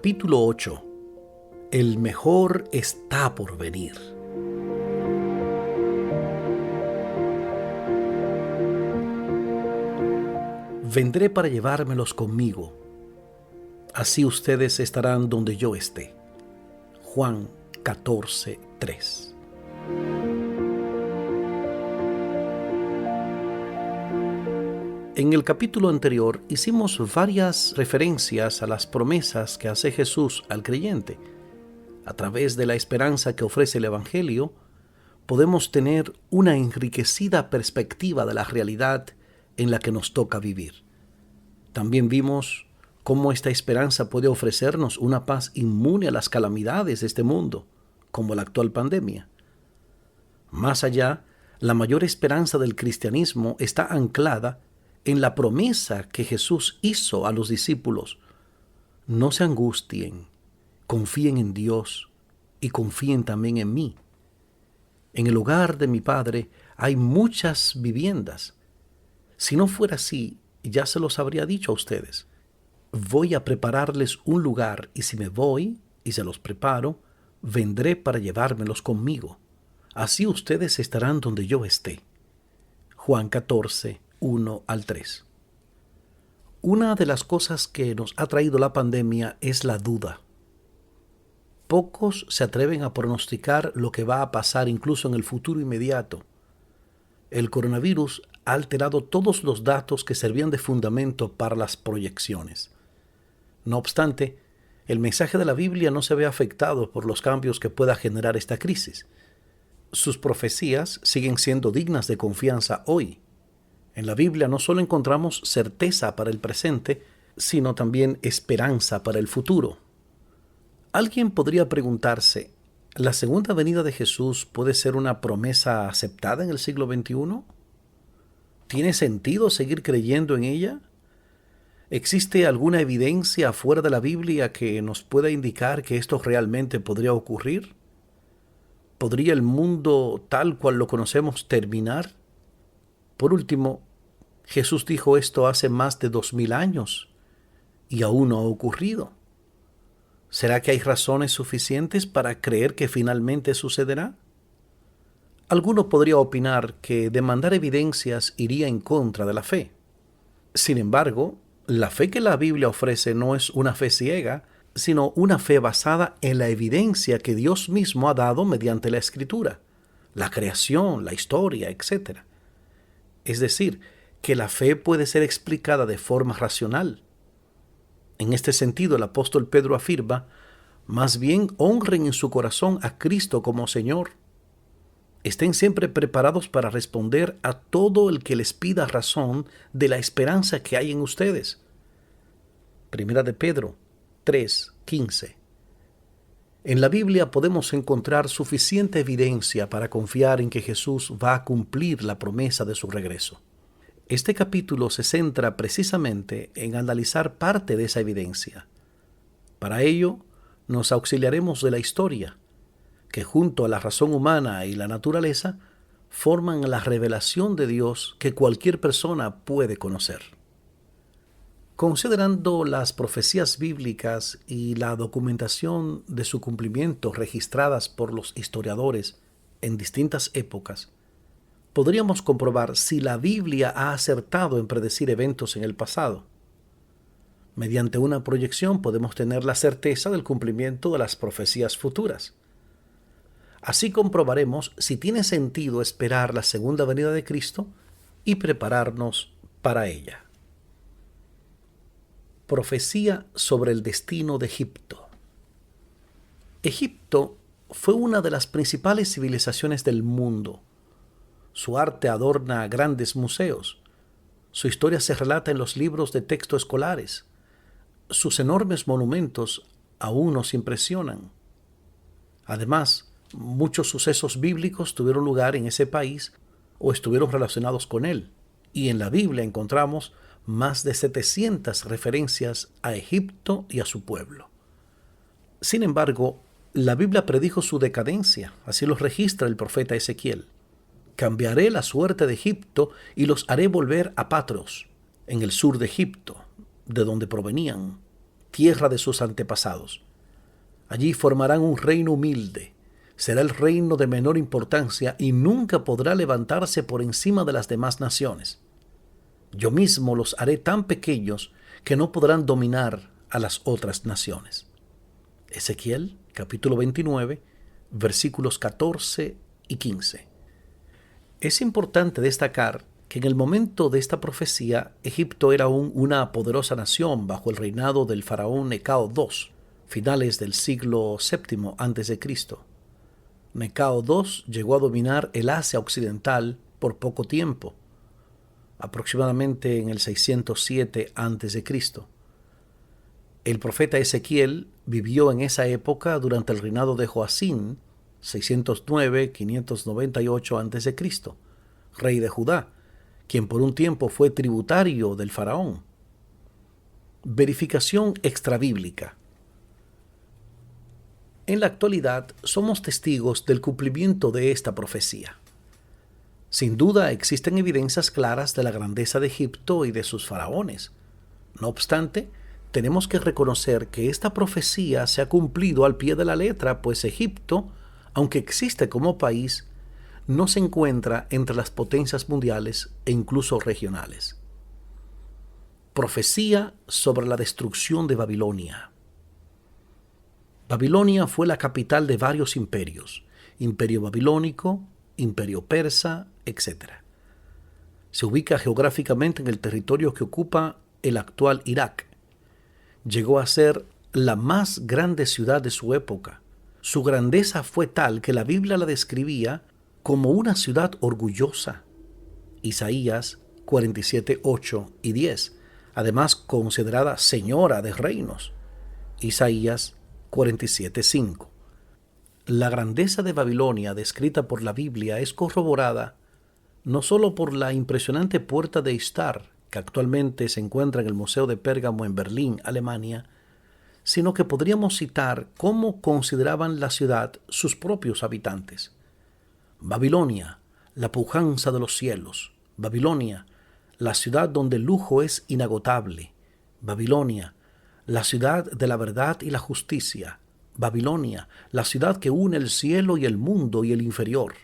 Capítulo 8. El mejor está por venir. Vendré para llevármelos conmigo. Así ustedes estarán donde yo esté. Juan 14:3. En el capítulo anterior hicimos varias referencias a las promesas que hace Jesús al creyente. A través de la esperanza que ofrece el Evangelio, podemos tener una enriquecida perspectiva de la realidad en la que nos toca vivir. También vimos cómo esta esperanza puede ofrecernos una paz inmune a las calamidades de este mundo, como la actual pandemia. Más allá, la mayor esperanza del cristianismo está anclada en la promesa que Jesús hizo a los discípulos: no se angustien, confíen en Dios y confíen también en mí. En el hogar de mi Padre hay muchas viviendas. Si no fuera así, ya se los habría dicho a ustedes. Voy a prepararles un lugar, y si me voy y se los preparo, vendré para llevármelos conmigo. Así ustedes estarán donde yo esté. Juan 14:1-3. Una de las cosas que nos ha traído la pandemia es la duda. Pocos se atreven a pronosticar lo que va a pasar incluso en el futuro inmediato. El coronavirus ha alterado todos los datos que servían de fundamento para las proyecciones. No obstante, el mensaje de la Biblia no se ve afectado por los cambios que pueda generar esta crisis. Sus profecías siguen siendo dignas de confianza hoy. En la Biblia no solo encontramos certeza para el presente, sino también esperanza para el futuro. Alguien podría preguntarse, ¿la segunda venida de Jesús puede ser una promesa aceptada en el siglo XXI? ¿Tiene sentido seguir creyendo en ella? ¿Existe alguna evidencia fuera de la Biblia que nos pueda indicar que esto realmente podría ocurrir? ¿Podría el mundo tal cual lo conocemos terminar? Por último, Jesús dijo esto hace más de 2000 años y aún no ha ocurrido. ¿Será que hay razones suficientes para creer que finalmente sucederá? Alguno podría opinar que demandar evidencias iría en contra de la fe. Sin embargo, la fe que la Biblia ofrece no es una fe ciega, sino una fe basada en la evidencia que Dios mismo ha dado mediante la Escritura, la creación, la historia, etc. Es decir, que la fe puede ser explicada de forma racional. En este sentido, el apóstol Pedro afirma: más bien honren en su corazón a Cristo como Señor. Estén siempre preparados para responder a todo el que les pida razón de la esperanza que hay en ustedes. Primera de Pedro 3:15. En la Biblia podemos encontrar suficiente evidencia para confiar en que Jesús va a cumplir la promesa de su regreso. Este capítulo se centra precisamente en analizar parte de esa evidencia. Para ello, nos auxiliaremos de la historia, que junto a la razón humana y la naturaleza, forman la revelación de Dios que cualquier persona puede conocer. Considerando las profecías bíblicas y la documentación de su cumplimiento registradas por los historiadores en distintas épocas, podríamos comprobar si la Biblia ha acertado en predecir eventos en el pasado. Mediante una proyección podemos tener la certeza del cumplimiento de las profecías futuras. Así comprobaremos si tiene sentido esperar la segunda venida de Cristo y prepararnos para ella. Profecía sobre el destino de Egipto. Egipto fue una de las principales civilizaciones del mundo. Su arte adorna grandes museos. Su historia se relata en los libros de texto escolares. Sus enormes monumentos aún nos impresionan. Además, muchos sucesos bíblicos tuvieron lugar en ese país o estuvieron relacionados con él. Y en la Biblia encontramos más de 700 referencias a Egipto y a su pueblo. Sin embargo, la Biblia predijo su decadencia, así lo registra el profeta Ezequiel. Cambiaré la suerte de Egipto y los haré volver a Patros, en el sur de Egipto, de donde provenían. tierra de sus antepasados. Allí formarán un reino humilde. Será el reino de menor importancia y nunca podrá levantarse por encima de las demás naciones. Yo mismo los haré tan pequeños que no podrán dominar a las otras naciones. Ezequiel, capítulo 29, versículos 14 y 15. Es importante destacar que en el momento de esta profecía, Egipto era aún una poderosa nación bajo el reinado del faraón Necao II, finales del siglo VII a.C. Necao II llegó a dominar el Asia Occidental por poco tiempo, aproximadamente en el 607 a.C. El profeta Ezequiel vivió en esa época durante el reinado de Joacín, 609-598 a.C., rey de Judá, quien por un tiempo fue tributario del faraón. Verificación extrabíblica. En la actualidad somos testigos del cumplimiento de esta profecía. Sin duda existen evidencias claras de la grandeza de Egipto y de sus faraones. No obstante, tenemos que reconocer que esta profecía se ha cumplido al pie de la letra, pues Egipto, aunque existe como país, no se encuentra entre las potencias mundiales e incluso regionales. Profecía sobre la destrucción de Babilonia. Babilonia fue la capital de varios imperios: Imperio Babilónico, Imperio Persa, etc. Se ubica geográficamente en el territorio que ocupa el actual Irak. Llegó a ser la más grande ciudad de su época. Su grandeza fue tal que la Biblia la describía como una ciudad orgullosa. Isaías 47, 8 y 10. Además, considerada señora de reinos. Isaías 47, 5. La grandeza de Babilonia descrita por la Biblia es corroborada no solo por la impresionante puerta de Ishtar, que actualmente se encuentra en el Museo de Pérgamo en Berlín, Alemania, sino que podríamos citar cómo consideraban la ciudad sus propios habitantes. Babilonia, la pujanza de los cielos. Babilonia, la ciudad donde el lujo es inagotable. Babilonia, la ciudad de la verdad y la justicia. Babilonia, la ciudad que une el cielo y el mundo y el inferior.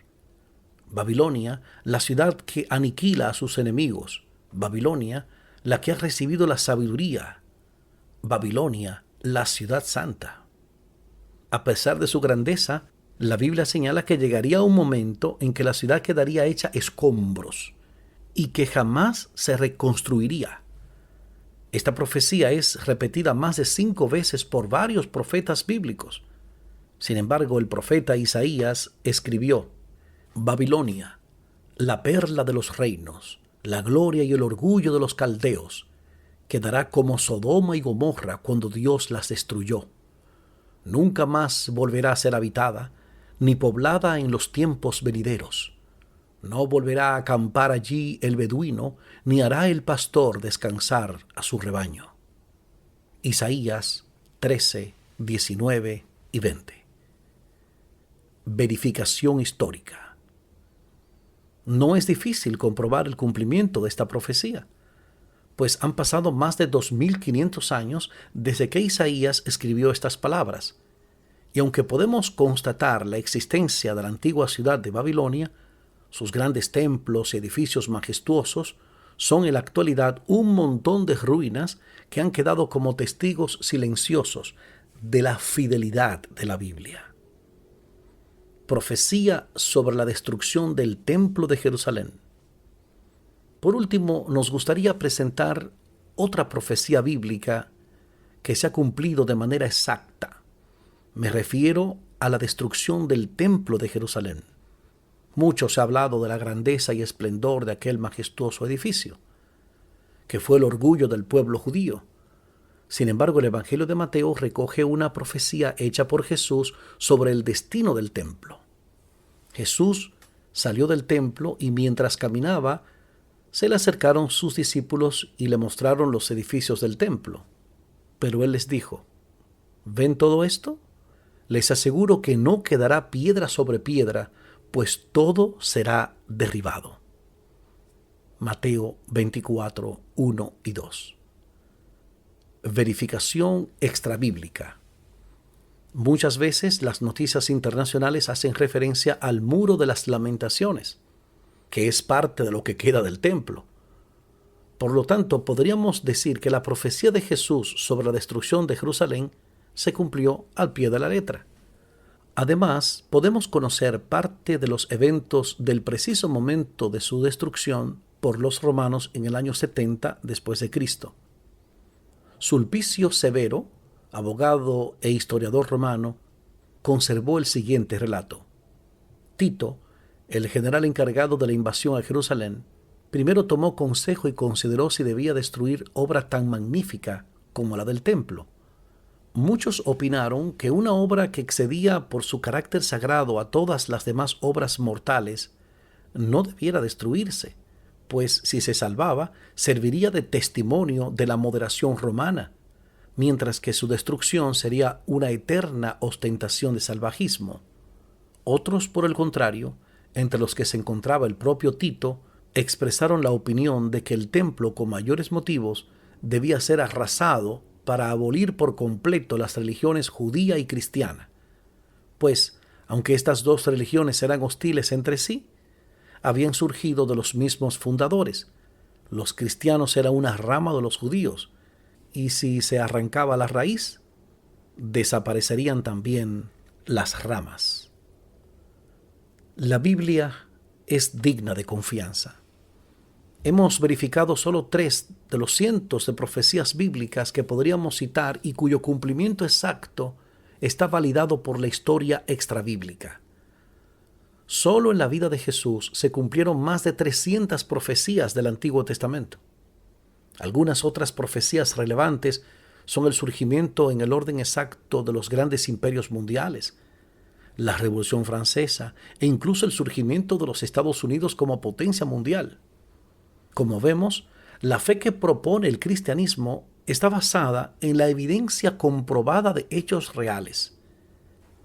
Babilonia, la ciudad que aniquila a sus enemigos. Babilonia, la que ha recibido la sabiduría. Babilonia, la ciudad santa. A pesar de su grandeza, la Biblia señala que llegaría un momento en que la ciudad quedaría hecha escombros y que jamás se reconstruiría. Esta profecía es repetida más de 5 veces por varios profetas bíblicos. Sin embargo, el profeta Isaías escribió: Babilonia, la perla de los reinos, la gloria y el orgullo de los caldeos, quedará como Sodoma y Gomorra cuando Dios las destruyó. Nunca más volverá a ser habitada, ni poblada en los tiempos venideros. No volverá a acampar allí el beduino, ni hará el pastor descansar a su rebaño. Isaías 13, 19 y 20. Verificación histórica. No es difícil comprobar el cumplimiento de esta profecía, pues han pasado más de 2500 años desde que Isaías escribió estas palabras, y aunque podemos constatar la existencia de la antigua ciudad de Babilonia, sus grandes templos y edificios majestuosos son en la actualidad un montón de ruinas que han quedado como testigos silenciosos de la fidelidad de la Biblia. Profecía sobre la destrucción del Templo de Jerusalén. Por último, nos gustaría presentar otra profecía bíblica que se ha cumplido de manera exacta. Me refiero a la destrucción del Templo de Jerusalén. Mucho se ha hablado de la grandeza y esplendor de aquel majestuoso edificio, que fue el orgullo del pueblo judío. Sin embargo, el Evangelio de Mateo recoge una profecía hecha por Jesús sobre el destino del templo. Jesús salió del templo y mientras caminaba, se le acercaron sus discípulos y le mostraron los edificios del templo. Pero él les dijo: ¿ven todo esto? Les aseguro que no quedará piedra sobre piedra, pues todo será derribado. Mateo 24, 1 y 2. Verificación extrabíblica. Muchas veces las noticias internacionales hacen referencia al Muro de las Lamentaciones, que es parte de lo que queda del templo. Por lo tanto, podríamos decir que la profecía de Jesús sobre la destrucción de Jerusalén se cumplió al pie de la letra. Además, podemos conocer parte de los eventos del preciso momento de su destrucción por los romanos en el año 70 después de Cristo. Sulpicio Severo, abogado e historiador romano, conservó el siguiente relato. Tito, el general encargado de la invasión a Jerusalén, primero tomó consejo y consideró si debía destruir obra tan magnífica como la del templo. Muchos opinaron que una obra que excedía por su carácter sagrado a todas las demás obras mortales no debiera destruirse, pues si se salvaba, serviría de testimonio de la moderación romana, mientras que su destrucción sería una eterna ostentación de salvajismo. Otros, por el contrario, entre los que se encontraba el propio Tito, expresaron la opinión de que el templo, con mayores motivos, debía ser arrasado para abolir por completo las religiones judía y cristiana, pues, aunque estas dos religiones eran hostiles entre sí, habían surgido de los mismos fundadores. Los cristianos eran una rama de los judíos, y si se arrancaba la raíz, desaparecerían también las ramas. La Biblia es digna de confianza. Hemos verificado solo 3 de los cientos de profecías bíblicas que podríamos citar y cuyo cumplimiento exacto está validado por la historia extrabíblica. Solo en la vida de Jesús se cumplieron más de 300 profecías del Antiguo Testamento. Algunas otras profecías relevantes son el surgimiento en el orden exacto de los grandes imperios mundiales, la Revolución Francesa e incluso el surgimiento de los Estados Unidos como potencia mundial. Como vemos, la fe que propone el cristianismo está basada en la evidencia comprobada de hechos reales.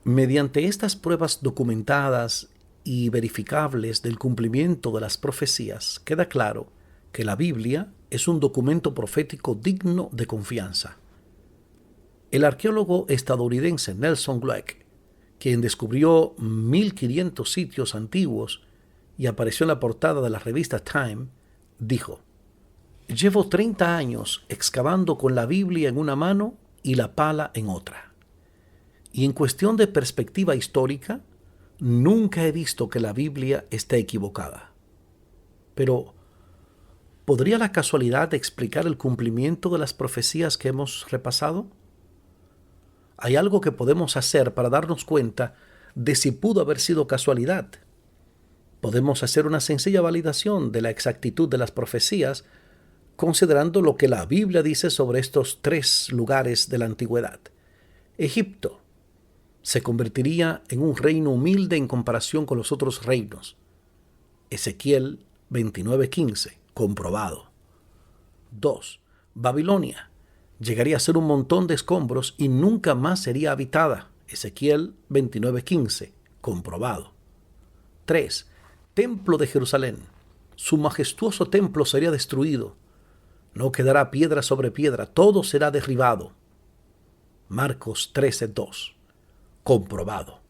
Mediante estas pruebas documentadas y verificables del cumplimiento de las profecías, queda claro que la Biblia es un documento profético digno de confianza. El arqueólogo estadounidense Nelson Glueck, quien descubrió 1500 sitios antiguos y apareció en la portada de la revista Time, dijo: «Llevo 30 años excavando con la Biblia en una mano y la pala en otra. Y en cuestión de perspectiva histórica, nunca he visto que la Biblia esté equivocada. Pero, ¿podría la casualidad explicar el cumplimiento de las profecías que hemos repasado? Hay algo que podemos hacer para darnos cuenta de si pudo haber sido casualidad. Podemos hacer una sencilla validación de la exactitud de las profecías considerando lo que la Biblia dice sobre estos 3 lugares de la antigüedad. Egipto se convertiría en un reino humilde en comparación con los otros reinos. Ezequiel 29:15, comprobado. 2. Babilonia llegaría a ser un montón de escombros y nunca más sería habitada. Ezequiel 29:15, comprobado. 3. Templo de Jerusalén. Su majestuoso templo sería destruido. No quedará piedra sobre piedra, todo será derribado. Marcos 13:2, comprobado.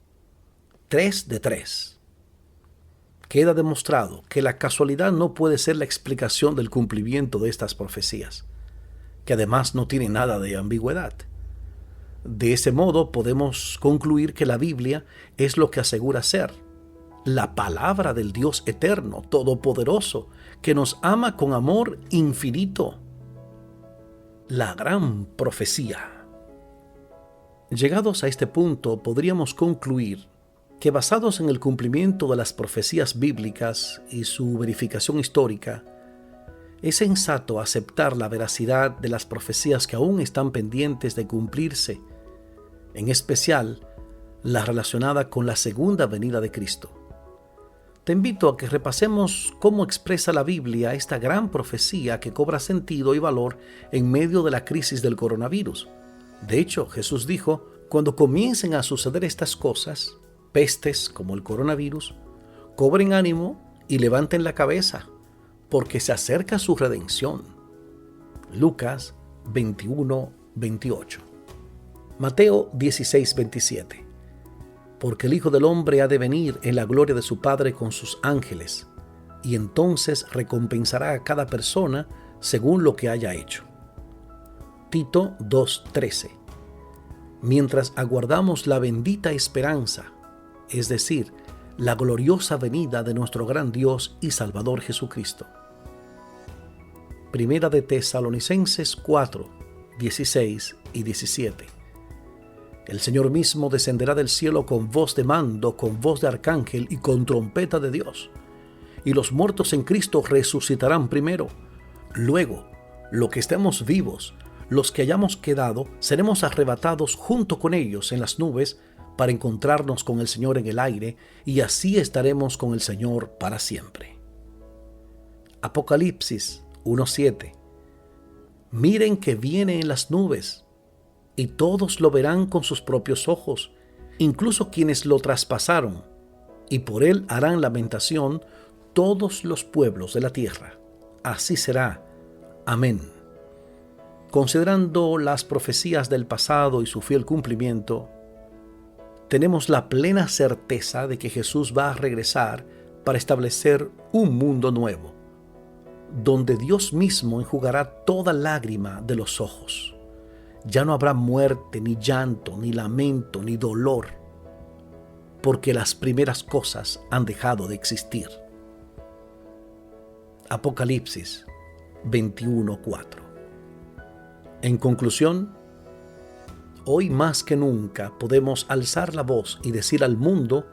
3 de 3. Queda demostrado que la casualidad no puede ser la explicación del cumplimiento de estas profecías, que además no tiene nada de ambigüedad. De ese modo podemos concluir que la Biblia es lo que asegura ser: la palabra del Dios eterno, todopoderoso, que nos ama con amor infinito. La gran profecía. Llegados a este punto, podríamos concluir que, basados en el cumplimiento de las profecías bíblicas y su verificación histórica, es sensato aceptar la veracidad de las profecías que aún están pendientes de cumplirse, en especial la relacionada con la segunda venida de Cristo. Te invito a que repasemos cómo expresa la Biblia esta gran profecía que cobra sentido y valor en medio de la crisis del coronavirus. De hecho, Jesús dijo: cuando comiencen a suceder estas cosas, pestes como el coronavirus, cobren ánimo y levanten la cabeza, porque se acerca su redención. Lucas 21-28. Mateo 16-27. Porque el Hijo del Hombre ha de venir en la gloria de su Padre con sus ángeles, y entonces recompensará a cada persona según lo que haya hecho. Tito 2:13. Mientras aguardamos la bendita esperanza, es decir, la gloriosa venida de nuestro gran Dios y Salvador Jesucristo. Primera de Tesalonicenses 4:16 y 17. El Señor mismo descenderá del cielo con voz de mando, con voz de arcángel y con trompeta de Dios. Y los muertos en Cristo resucitarán primero. Luego, los que estemos vivos, los que hayamos quedado, seremos arrebatados junto con ellos en las nubes para encontrarnos con el Señor en el aire, y así estaremos con el Señor para siempre. Apocalipsis 1:7. Miren que viene en las nubes, y todos lo verán con sus propios ojos, incluso quienes lo traspasaron, y por él harán lamentación todos los pueblos de la tierra. Así será. Amén. Considerando las profecías del pasado y su fiel cumplimiento, tenemos la plena certeza de que Jesús va a regresar para establecer un mundo nuevo, donde Dios mismo enjugará toda lágrima de los ojos. Ya no habrá muerte, ni llanto, ni lamento, ni dolor, porque las primeras cosas han dejado de existir. Apocalipsis 21:4. En conclusión, hoy más que nunca podemos alzar la voz y decir al mundo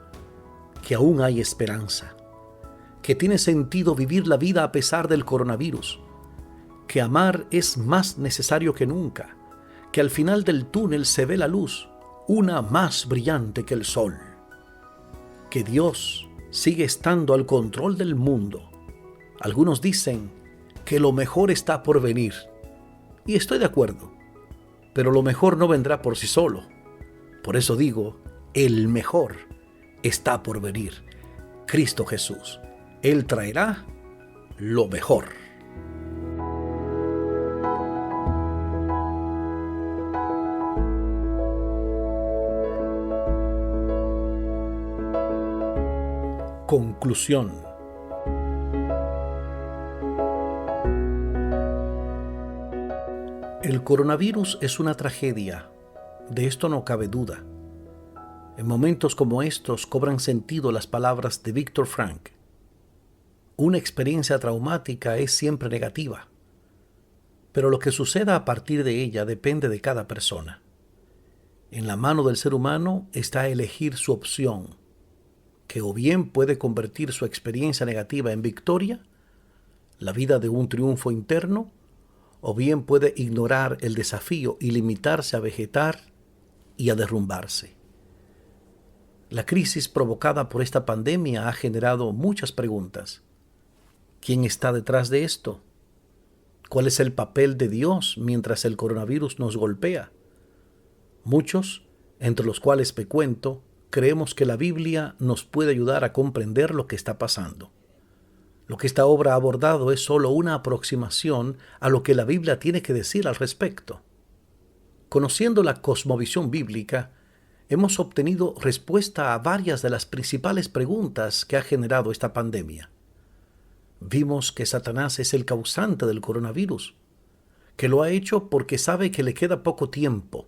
que aún hay esperanza, que tiene sentido vivir la vida a pesar del coronavirus, que amar es más necesario que nunca, que al final del túnel se ve la luz, una más brillante que el sol, que Dios sigue estando al control del mundo. Algunos dicen que lo mejor está por venir, y estoy de acuerdo, pero lo mejor no vendrá por sí solo. Por eso digo, el mejor está por venir, Cristo Jesús. Él traerá lo mejor. Conclusión. El coronavirus es una tragedia, de esto no cabe duda. En momentos como estos cobran sentido las palabras de Viktor Frankl. Una experiencia traumática es siempre negativa, pero lo que suceda a partir de ella depende de cada persona. En la mano del ser humano está elegir su opción, que o bien puede convertir su experiencia negativa en victoria, la vida de un triunfo interno, o bien puede ignorar el desafío y limitarse a vegetar y a derrumbarse. La crisis provocada por esta pandemia ha generado muchas preguntas. ¿Quién está detrás de esto? ¿Cuál es el papel de Dios mientras el coronavirus nos golpea? Muchos, entre los cuales me cuento, creemos que la Biblia nos puede ayudar a comprender lo que está pasando. Lo que esta obra ha abordado es solo una aproximación a lo que la Biblia tiene que decir al respecto. Conociendo la cosmovisión bíblica, hemos obtenido respuesta a varias de las principales preguntas que ha generado esta pandemia. Vimos que Satanás es el causante del coronavirus, que lo ha hecho porque sabe que le queda poco tiempo,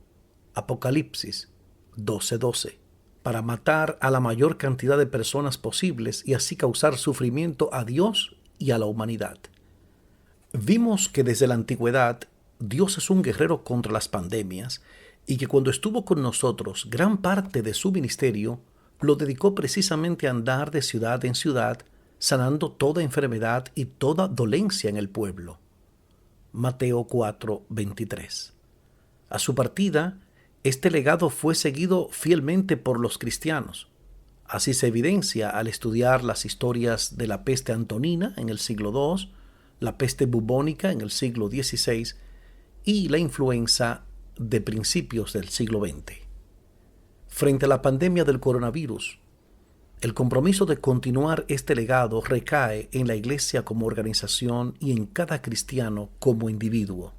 Apocalipsis 12:12, para matar a la mayor cantidad de personas posibles y así causar sufrimiento a Dios y a la humanidad. Vimos que desde la antigüedad Dios es un guerrero contra las pandemias y que cuando estuvo con nosotros gran parte de su ministerio lo dedicó precisamente a andar de ciudad en ciudad, sanando toda enfermedad y toda dolencia en el pueblo. Mateo 4:23. A su partida, este legado fue seguido fielmente por los cristianos. Así se evidencia al estudiar las historias de la peste antonina en el siglo II, la peste bubónica en el siglo XVI y la influenza de principios del siglo XX. Frente a la pandemia del coronavirus, el compromiso de continuar este legado recae en la Iglesia como organización y en cada cristiano como individuo.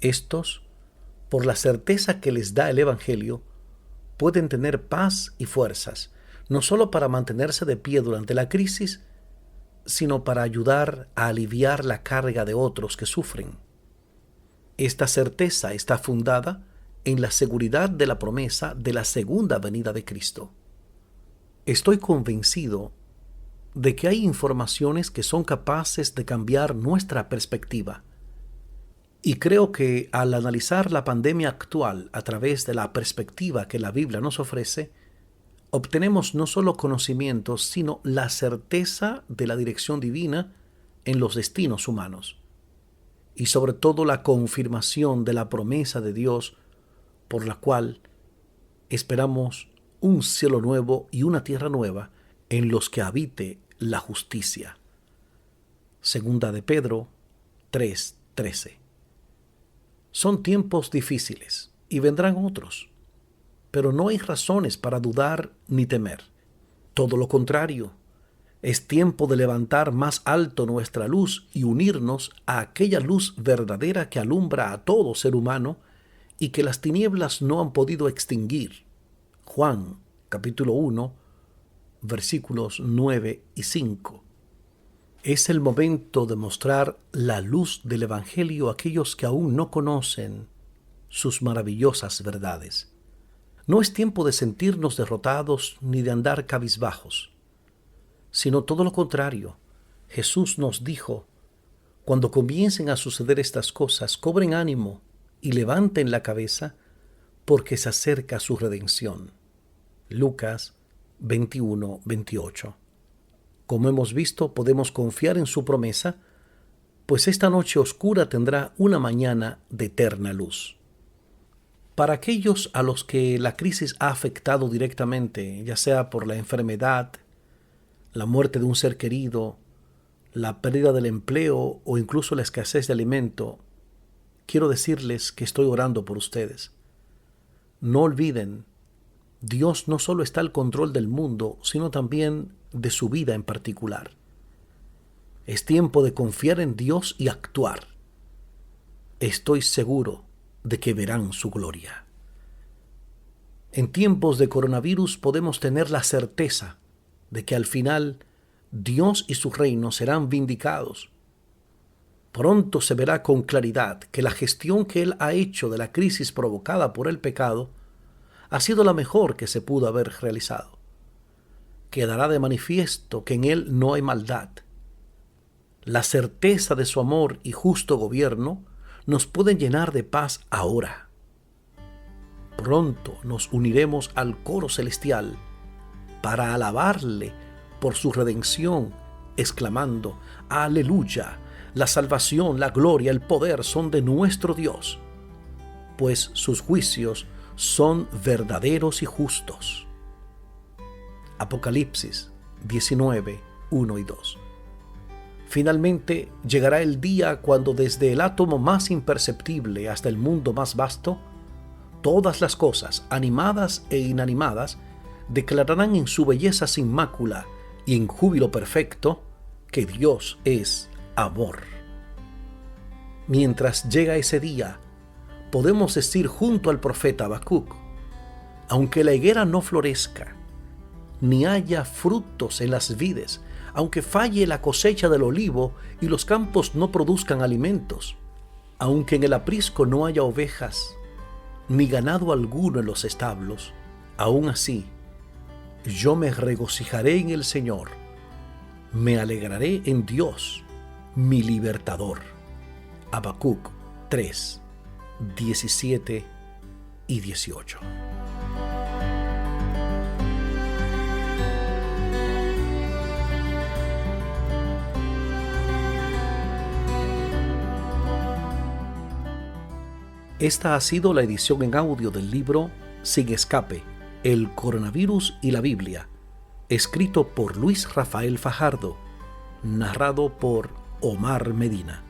Estos, por la certeza que les da el Evangelio, pueden tener paz y fuerzas, no solo para mantenerse de pie durante la crisis, sino para ayudar a aliviar la carga de otros que sufren. Esta certeza está fundada en la seguridad de la promesa de la segunda venida de Cristo. Estoy convencido de que hay informaciones que son capaces de cambiar nuestra perspectiva. Y creo que al analizar la pandemia actual a través de la perspectiva que la Biblia nos ofrece, obtenemos no solo conocimientos, sino la certeza de la dirección divina en los destinos humanos. Y sobre todo la confirmación de la promesa de Dios, por la cual esperamos un cielo nuevo y una tierra nueva en los que habite la justicia. Segunda de Pedro 3:13. Son tiempos difíciles y vendrán otros, pero no hay razones para dudar ni temer. Todo lo contrario, es tiempo de levantar más alto nuestra luz y unirnos a aquella luz verdadera que alumbra a todo ser humano y que las tinieblas no han podido extinguir. Juan, capítulo 1, versículos 9 y 5. Es el momento de mostrar la luz del Evangelio a aquellos que aún no conocen sus maravillosas verdades. No es tiempo de sentirnos derrotados ni de andar cabizbajos, sino todo lo contrario. Jesús nos dijo: cuando comiencen a suceder estas cosas, cobren ánimo y levanten la cabeza, porque se acerca su redención. Lucas 21:28. Como hemos visto, podemos confiar en su promesa, pues esta noche oscura tendrá una mañana de eterna luz. Para aquellos a los que la crisis ha afectado directamente, ya sea por la enfermedad, la muerte de un ser querido, la pérdida del empleo o incluso la escasez de alimento, quiero decirles que estoy orando por ustedes. No olviden, Dios no solo está al control del mundo, sino también de su vida en particular. Es tiempo de confiar en Dios y actuar. Estoy seguro de que verán su gloria. En tiempos de coronavirus podemos tener la certeza de que al final Dios y su reino serán vindicados. Pronto se verá con claridad que la gestión que Él ha hecho de la crisis provocada por el pecado ha sido la mejor que se pudo haber realizado. Quedará de manifiesto que en Él no hay maldad. La certeza de su amor y justo gobierno nos pueden llenar de paz ahora. Pronto nos uniremos al coro celestial para alabarle por su redención, exclamando: ¡Aleluya! La salvación, la gloria, el poder son de nuestro Dios, pues sus juicios son verdaderos y justos. Apocalipsis 19:1 y 2. Finalmente llegará el día cuando desde el átomo más imperceptible hasta el mundo más vasto, todas las cosas, animadas e inanimadas, declararán en su belleza sin mácula y en júbilo perfecto que Dios es amor. Mientras llega ese día, podemos decir junto al profeta Habacuc: aunque la higuera no florezca, ni haya frutos en las vides, aunque falle la cosecha del olivo y los campos no produzcan alimentos, aunque en el aprisco no haya ovejas, ni ganado alguno en los establos, aún así, yo me regocijaré en el Señor, me alegraré en Dios, mi libertador. Habacuc 3, 17 y 18. Esta ha sido la edición en audio del libro Sin Escape, El Coronavirus y la Biblia, escrito por Luis Rafael Fajardo, narrado por Omar Medina.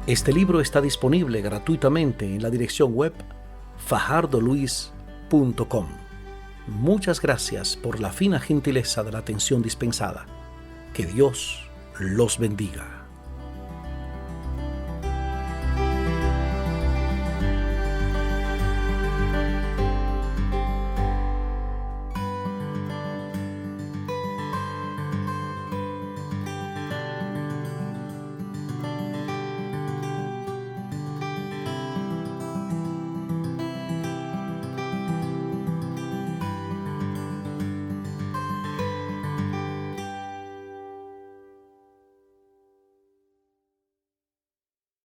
Este libro está disponible gratuitamente en la dirección web fajardoluis.com. Muchas gracias por la fina gentileza de la atención dispensada. Que Dios los bendiga.